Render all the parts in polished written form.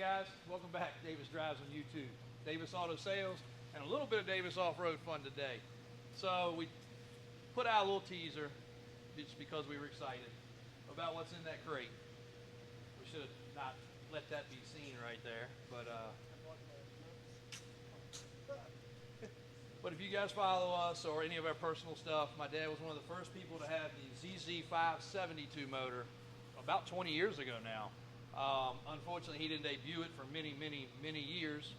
guys, welcome back to Davis Drives on YouTube. Davis Auto Sales and a little bit of Davis Off-Road fun today. So we put out a little teaser just because we were excited about what's in that crate. We should have not let that be seen right there, but if you guys follow us or any of our personal stuff, my dad was one of the first people to have the ZZ572 motor about 20 years ago now. Unfortunately, he didn't debut it for many years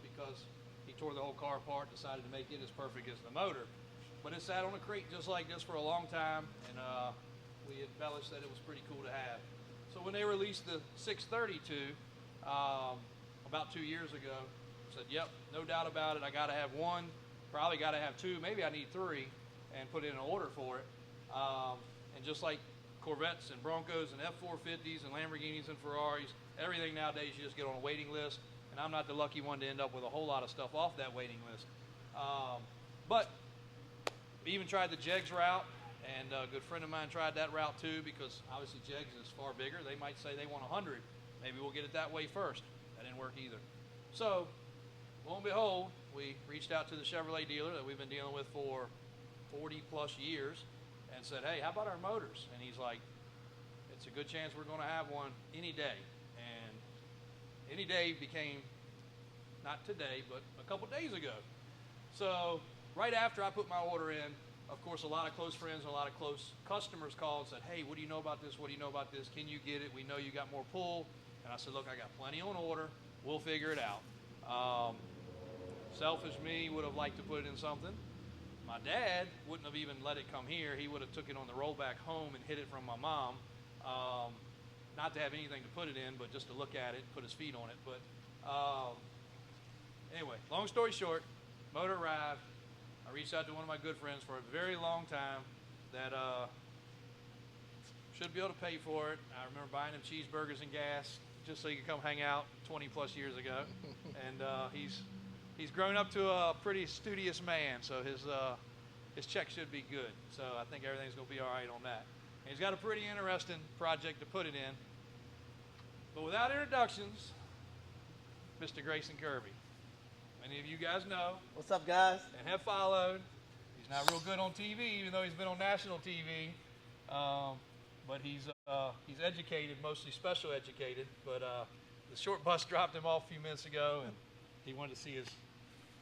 because he tore the whole car apart, decided to make it as perfect as the motor. But it sat on a crate just like this for a long time, and we embellished that it was pretty cool to have. So when they released the 632 about 2 years ago, I said, yep, no doubt about it, I gotta have one, probably gotta have two, maybe I need three, and put in an order for it. And just like Corvettes and Broncos and F450s and Lamborghinis and Ferraris, everything nowadays you just get on a waiting list, and I'm not the lucky one to end up with a whole lot of stuff off that waiting list. But we even tried the Jegs route, and a good friend of mine tried that route too, because obviously Jegs is far bigger. They might say they want 100. Maybe we'll get it that way first. That didn't work either. So, lo and behold, we reached out to the Chevrolet dealer that we've been dealing with for 40 plus years and said, hey, how about our motors? And he's like, it's a good chance we're going to have one any day. And any day became, not today, but a couple days ago. So right after I put my order in, of course, a lot of close friends and a lot of close customers called and said, hey, what do you know about this? What do you know about this? Can you get it? We know you got more pull. And I said, look, I got plenty on order. We'll figure it out. Selfish me would have liked to put it in something. My dad wouldn't have even let it come here. He would have took it on the rollback home and hid it from my mom. Not to have anything to put it in, but just to look at it, put his feet on it. But anyway, long story short, motor arrived. I reached out to one of my good friends for a very long time that should be able to pay for it. I remember buying him cheeseburgers and gas just so he could come hang out 20 plus years ago. And he's grown up to a pretty studious man, so his check should be good. So I think everything's going to be all right on that. And he's got a pretty interesting project to put it in. But without introductions, Mr. Grayson Kirby. Many of you guys know. What's up, guys? And have followed. He's not real good on TV, even though he's been on national TV. But he's educated, mostly special educated. But the short bus dropped him off a few minutes ago, and he wanted to see his.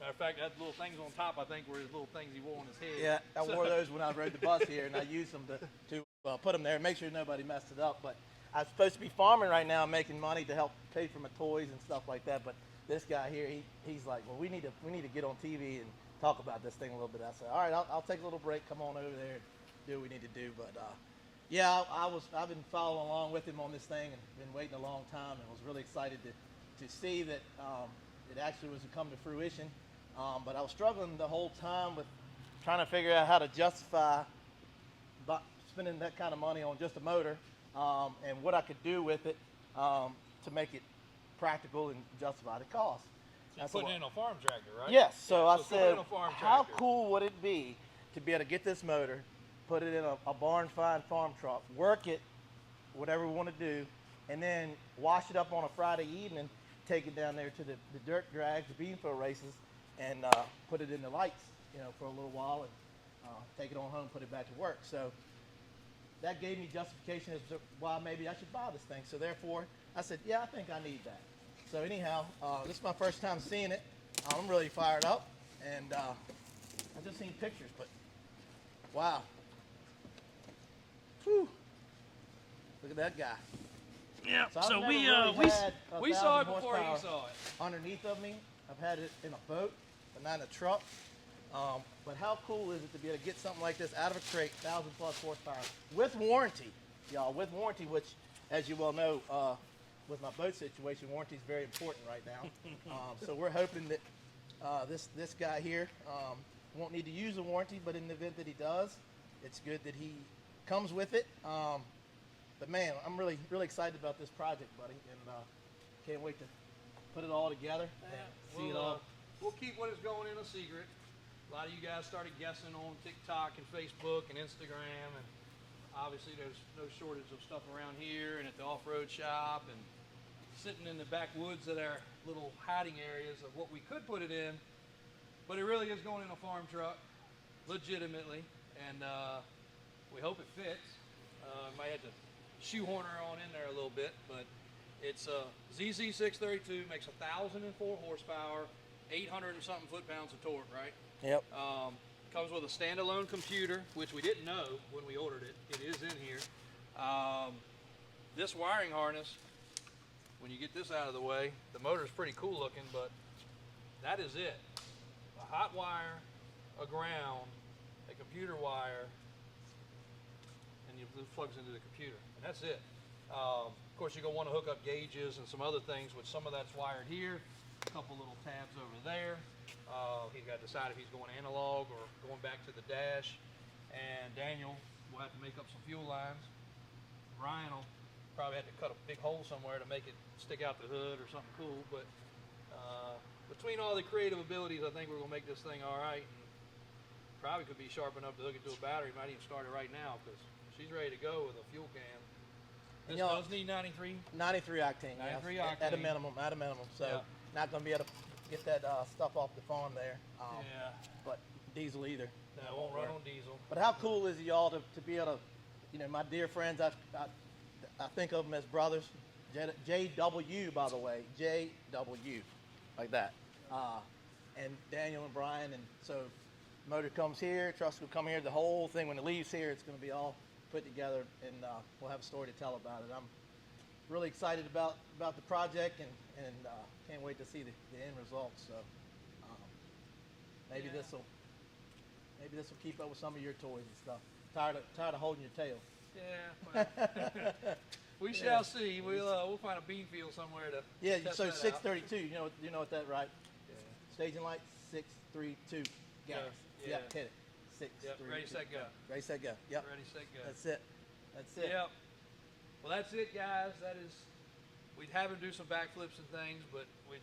Matter of fact, that little things on top, I think, were his little things he wore on his head. Yeah, I wore those when I rode the bus here, and I used them to put them there and make sure nobody messed it up. But I'm supposed to be farming right now, making money to help pay for my toys and stuff like that. But this guy here, he's like, well, we need to get on TV and talk about this thing a little bit. I said, all right, I'll take a little break, come on over there and do what we need to do. But yeah, I've been following along with him on this thing and been waiting a long time, and was really excited to see that it actually was to come to fruition. But I was struggling the whole time with trying to figure out how to justify spending that kind of money on just a motor, and what I could do with it to make it practical and justify the cost. So you're putting it in a farm tractor, right? Yes. So yeah, I said, how tractor. cool would it be to be able to get this motor, put it in a barn find farm truck, work it, whatever we want to do, and then wash it up on a Friday evening, take it down there to the dirt drags, the beanfield races, and put it in the lights, for a little while, and take it on home, put it back to work. So that gave me justification as to why maybe I should buy this thing. So therefore, I said, yeah, I think I need that. So anyhow, this is my first time seeing it. I'm really fired up, and I've just seen pictures, but wow. Whew. Look at that guy. Yeah. So we saw it before he saw it. Underneath of me, I've had it in a boat, but not in a truck. But how cool is it to be able to get something like this out of a crate, 1,000+ horsepower, with warranty, y'all, with warranty, which, as you well know, with my boat situation, warranty is very important right now. So we're hoping that this guy here won't need to use a warranty, but in the event that he does, it's good that he comes with it. But man, I'm really excited about this project, buddy, and can't wait to put it all together and see it all. We'll keep what is going in a secret. A lot of you guys started guessing on TikTok and Facebook and Instagram, and obviously there's no shortage of stuff around here and at the off-road shop and sitting in the backwoods at our little hiding areas of what we could put it in, but it really is going in a farm truck, legitimately, and we hope it fits. Might have to shoehorn her on in there a little bit, but it's a ZZ632, makes 1,004 horsepower, 800 and something foot-pounds of torque, right? Yep. Comes with a standalone computer, which we didn't know when we ordered it. It is in here. This wiring harness, when you get this out of the way, the motor's pretty cool looking, but that is it. A hot wire, a ground, a computer wire, and it plugs into the computer, and that's it. Of course, you're going to want to hook up gauges and some other things, which some of that's wired here, a couple little tabs over there. He's got to decide if he's going analog or going back to the dash, and Daniel will have to make up some fuel lines. Brian will probably have to cut a big hole somewhere to make it stick out the hood or something cool, but between all the creative abilities, I think we're going to make this thing all right, and probably could be sharp enough to hook it to a battery. Might even start it right now, because she's ready to go with a fuel can. This does need 93 octane. 93 yes, octane. At a minimum. So Yeah. not going to be able to get that stuff off the farm there. Yeah. But diesel either. No, it won't run on diesel. But how cool is it, y'all, to be able to, my dear friends, I think of them as brothers. JW, by the way, JW, like that. And Daniel and Brian, and so motor comes here, trucks will come here, the whole thing, when it leaves here, it's going to be all put together, and we'll have a story to tell about it. I'm really excited about the project, and can't wait to see the end result. So maybe this will keep up with some of your toys and stuff. Tired of holding your tail. Yeah, well, we shall see. We'll find a bean field somewhere to test so that 632. out. You know what that, right? Yeah. Staging light 632. Gas. Yeah. Yep, hit it. 6 Yep, 3 ready, 2. set, go. Ready, set, go. Yep. Ready, set, go. That's it. Yep. Well, that's it, guys. That is. We'd have him do some backflips and things, but we're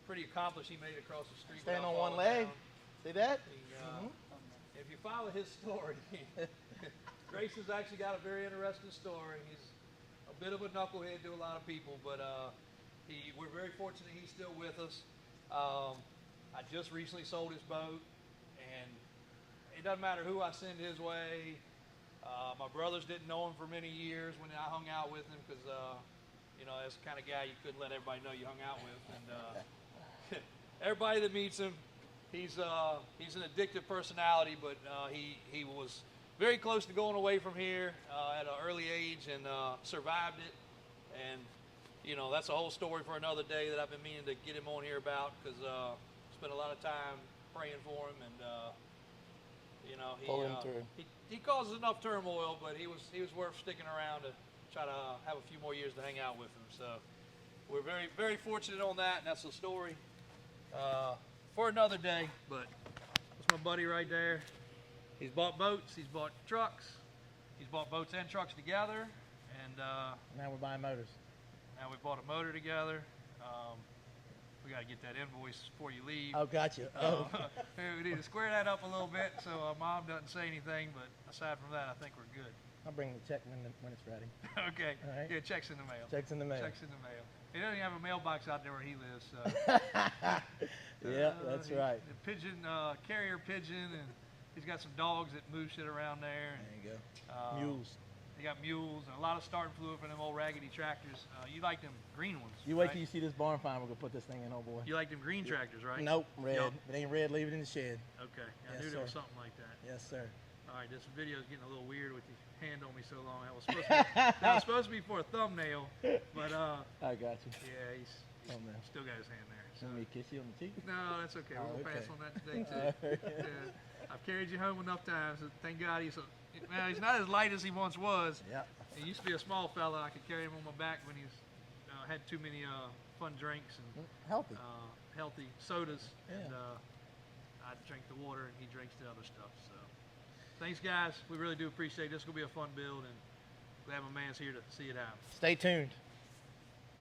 pretty accomplished. He made it across the street. Stand without on one falling leg. down. See that? If you follow his story, Grayson's actually got a very interesting story. He's a bit of a knucklehead to a lot of people, but we're very fortunate he's still with us. I just recently sold his boat, and it doesn't matter who I send his way. My brothers didn't know him for many years when I hung out with him, because as the kind of guy you couldn't let everybody know you hung out with. And everybody that meets him, he's an addictive personality, but he was very close to going away from here at an early age, and survived it. And that's a whole story for another day that I've been meaning to get him on here about, because spent a lot of time praying for him, and Pull him through. he causes enough turmoil, but he was worth sticking around to try to have a few more years to hang out with him. So we're very, very fortunate on that, and that's the story for another day. But that's my buddy right there. He's bought boats, he's bought trucks, he's bought boats and trucks together, and Now we're buying motors. now we bought a motor together. We got to get that invoice before you leave. Oh, gotcha. We need to square that up a little bit so Mom doesn't say anything, but aside from that, I think we're good. I'll bring the check when it's ready. Okay. All right. Yeah, checks in the mail. Checks in the mail. Checks in the mail. He doesn't even have a mailbox out there where he lives. So. Yeah, that's right. The pigeon, carrier pigeon, and he's got some dogs that move shit around there. There you go. And, Mules. They got mules and a lot of starting fluid for them old raggedy tractors. You like them green ones? You wait right? till you see this barn find. We're gonna put this thing in, oh boy. You like them green tractors, right? Nope, red. Yup. If it ain't red, leave it in the shed. Okay. I Yes, knew there was sir. something like that. Yes, sir. All right, this video is getting a little weird with your hand on me so long. That was supposed to be for a thumbnail, but I got you. yeah, he's Oh man. still got his hand there. So. Let me kiss you on the cheek. No, that's okay. Oh, We're gonna pass okay. on that today too. Yeah. I've carried you home enough times. So thank God he's not as light as he once was. Yeah. He used to be a small fella. I could carry him on my back when he's had too many fun drinks and Healthy. healthy sodas, Yeah. and I drink the water and he drinks the other stuff. So thanks, guys. We really do appreciate it. This is gonna be a fun build, and glad my man's here to see it out. Stay tuned.